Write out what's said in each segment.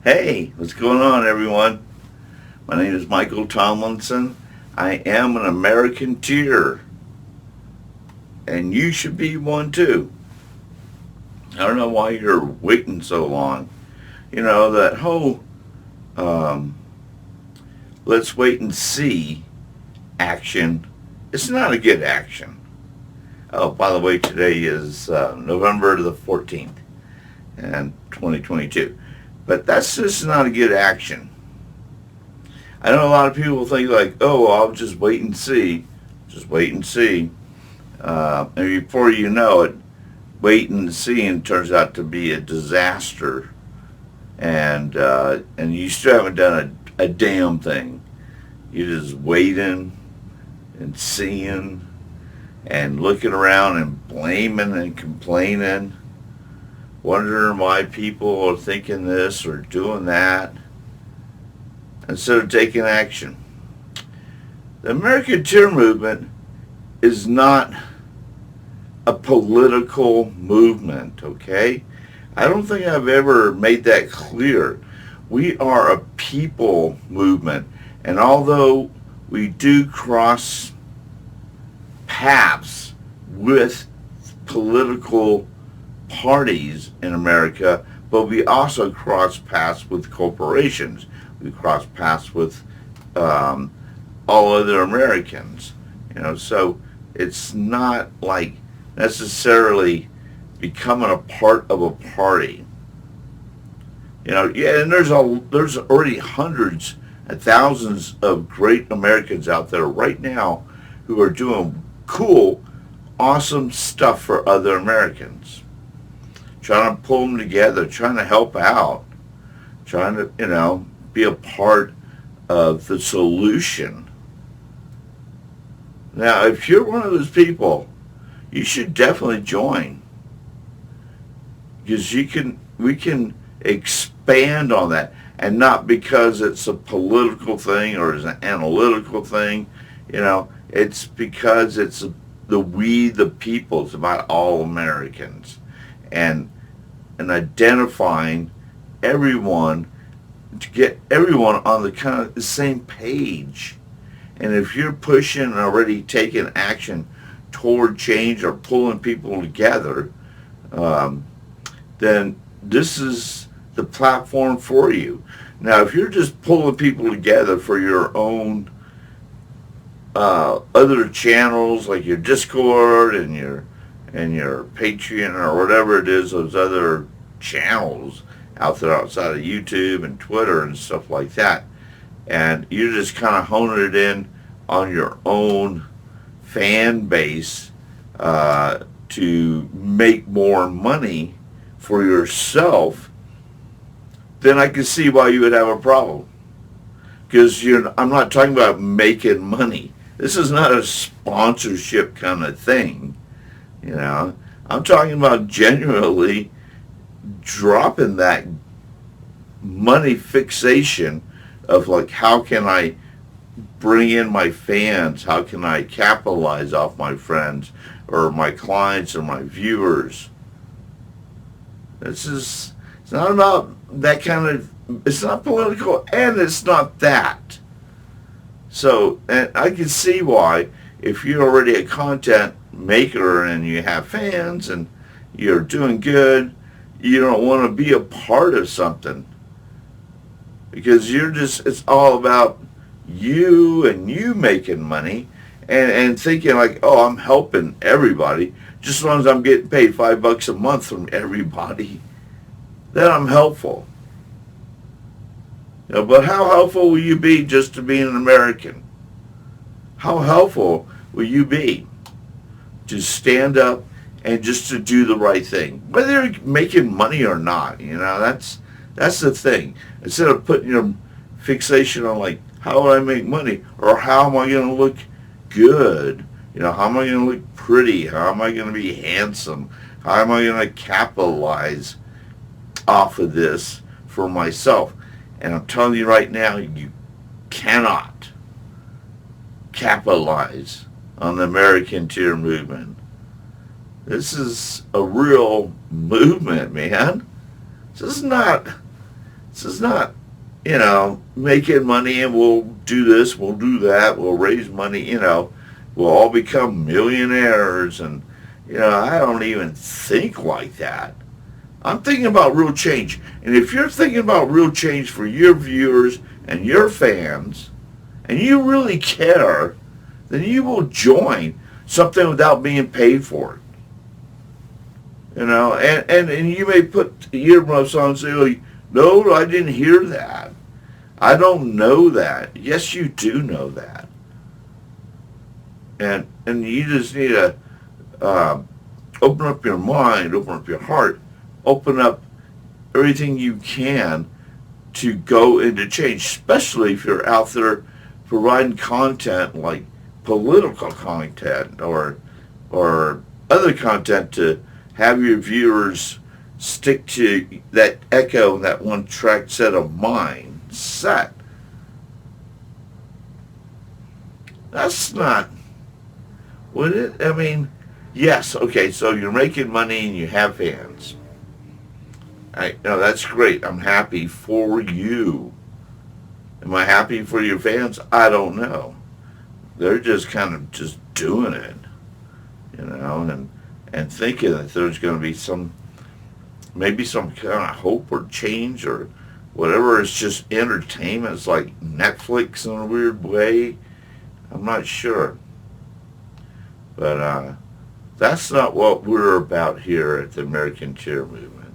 Hey, what's going on, everyone? My name is Michael Tomlinson. I am an Americanteer, and you should be one too. I don't know why you're waiting so long. You know, that whole um, let's wait and see action, it's not a good action. Oh, by the way, today is November the 14th, and 2022. But that's just not a good action. I know a lot of people think like, oh, I'll just wait and see. Just wait and see. And before you know it, waiting and seeing turns out to be a disaster. And you still haven't done a damn thing. You're just waiting and seeing and looking around and blaming and complaining, wondering why people are thinking this or doing that, instead of taking action. The Americanteer movement is not a political movement, okay? I don't think I've ever made that clear. We are a people movement, and although we do cross paths with political parties in America, but we also cross paths with corporations. We cross paths with all other Americans. So it's not like necessarily becoming a part of a party. Yeah, and there's already hundreds and thousands of great Americans out there right now who are doing cool, awesome stuff for other Americans. Trying to pull them together, trying to help out, trying to, be a part of the solution. Now, if you're one of those people, you should definitely join, because we can expand on that, and not because it's a political thing or it's an analytical thing. It's because it's the people. It's about all Americans, and identifying everyone to get everyone on the kind of the same page. And if you're pushing and already taking action toward change or pulling people together, then this is the platform for you. Now, if you're just pulling people together for your own other channels, like your Discord and your Patreon or whatever it is, those other channels out there outside of YouTube and Twitter and stuff like that, and you're just kind of honing it in on your own fan base to make more money for yourself, then I can see why you would have a problem. Because I'm not talking about making money. This is not a sponsorship kind of thing. I'm talking about genuinely dropping that money fixation of like, how can I bring in my fans? How can I capitalize off my friends or my clients or my viewers? It's not about that kind of, it's not political, and it's not that. So, and I can see why, if you're already a content maker and you have fans and you're doing good, you don't want to be a part of something, because it's all about you and you making money and thinking like, oh, I'm helping everybody. Just as long as I'm getting paid $5 a month from everybody, then I'm helpful. But how helpful will you be just to being an American? How helpful will you be to stand up and just to do the right thing, whether you're making money or not? That's the thing. Instead of putting your fixation on like, how will I make money, or how am I going to look good? How am I going to look pretty? How am I going to be handsome? How am I going to capitalize off of this for myself? And I'm telling you right now, you cannot capitalize on the Americanteer movement. This is a real movement, man. This is not This is not, making money and we'll do this, we'll do that, we'll raise money, we'll all become millionaires. And, I don't even think like that. I'm thinking about real change. And if you're thinking about real change for your viewers and your fans, and you really care, then you will join something without being paid for it. And you may put earmuffs on and say, oh, no, I didn't hear that. I don't know that. Yes, you do know that. And you just need to open up your mind, open up your heart, open up everything you can to go into change, especially if you're out there providing content like political content or other content to have your viewers stick to that echo, that one track set of mindset. That's not what it, yes, okay, so you're making money and you have fans. That's great. I'm happy for you. Am I happy for your fans? I don't know. They're just kind of just doing it, and thinking that there's going to be maybe some kind of hope or change or whatever. It's just entertainment. It's like Netflix in a weird way. I'm not sure. But that's not what we're about here at the Americanteer movement.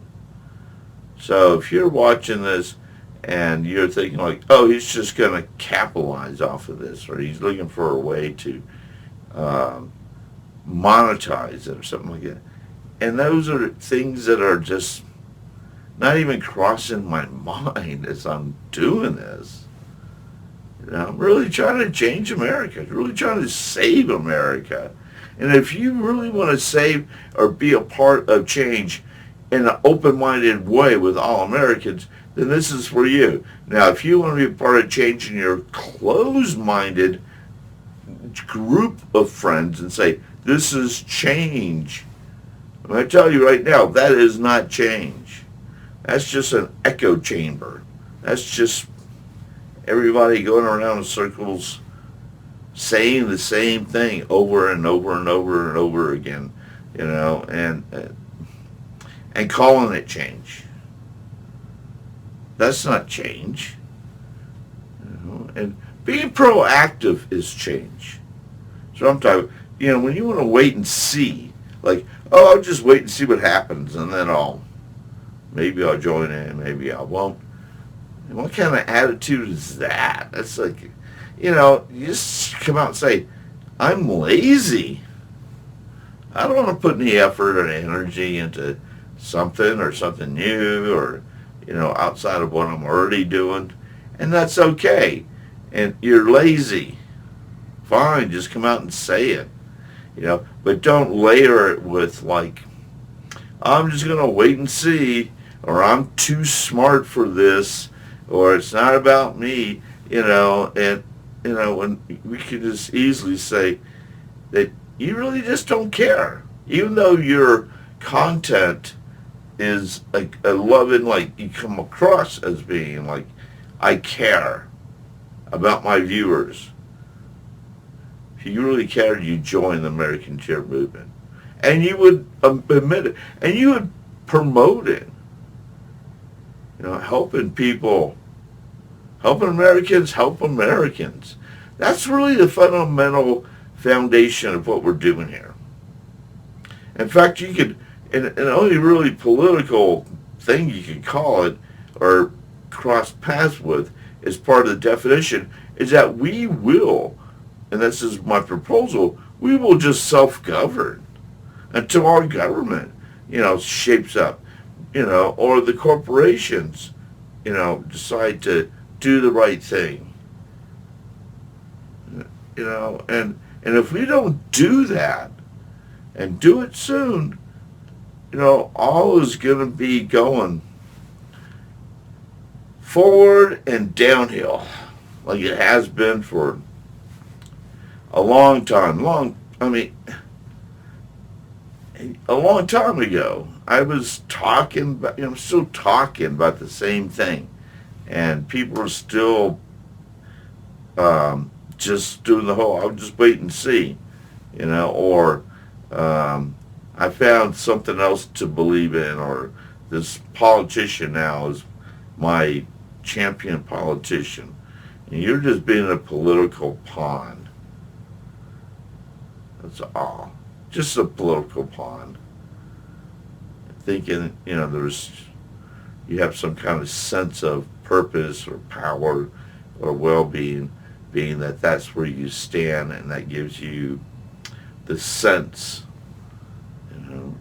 So if you're watching this and you're thinking like, oh, he's just going to capitalize off of this, or he's looking for a way to monetize it or something like that, and those are things that are just not even crossing my mind as I'm doing this. I'm really trying to change America, really trying to save America. And if you really want to save or be a part of change in an open-minded way with all Americans, then this is for you. Now, if you want to be a part of change in your closed-minded group of friends and say, this is change, I'm going to tell you right now, that is not change. That's just an echo chamber. That's just everybody going around in circles saying the same thing over and over and over and over again, and calling it change. That's not change. And being proactive is change. So I'm talking, when you want to wait and see, like, oh, I'll just wait and see what happens, and then maybe I'll join in, maybe I won't. And what kind of attitude is that? That's like, you just come out and say, I'm lazy. I don't want to put any effort or energy into something or something new or, outside of what I'm already doing. And that's okay. And you're lazy. Fine, just come out and say it. But don't layer it with like, I'm just going to wait and see, or I'm too smart for this, or it's not about me, and, when we could just easily say that you really just don't care. Even though your content is like a loving, like you come across as being like, I care about my viewers. If you really cared, you join the Americanteer movement. And you would admit it. And you would promote it. Helping people. Helping Americans help Americans. That's really the fundamental foundation of what we're doing here. In fact, you could, and the only really political thing you could call it or cross paths with as part of the definition is that we will, and this is my proposal, we will just self-govern until our government, shapes up, or the corporations, decide to do the right thing. And if we don't do that, and do it soon, all is going to be going forward and downhill like it has been for a long time. A long time ago, I was talking, I'm still talking about the same thing. and people are still just doing the whole, I'll just wait and see, or I found something else to believe in, or this politician now is my champion politician. And you're just being a political pawn. That's all. Just a political pawn. Thinking, you have some kind of sense of purpose or power or well-being, being that that's where you stand, and that gives you the sense,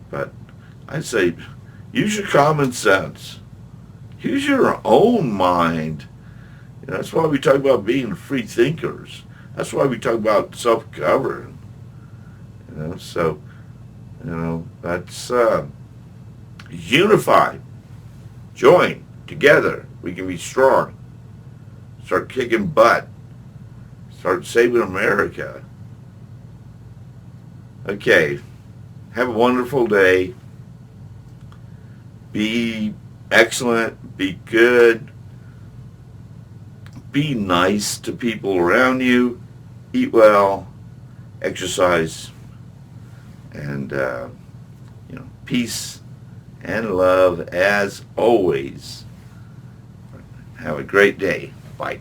But I say, use your common sense. Use your own mind. That's why we talk about being free thinkers. That's why we talk about self-govern. So, that's unify, join together. We can be strong. Start kicking butt. Start saving America. Okay. Have a wonderful day. Be excellent. Be good. Be nice to people around you. Eat well. Exercise. And, peace and love as always. Have a great day. Bye.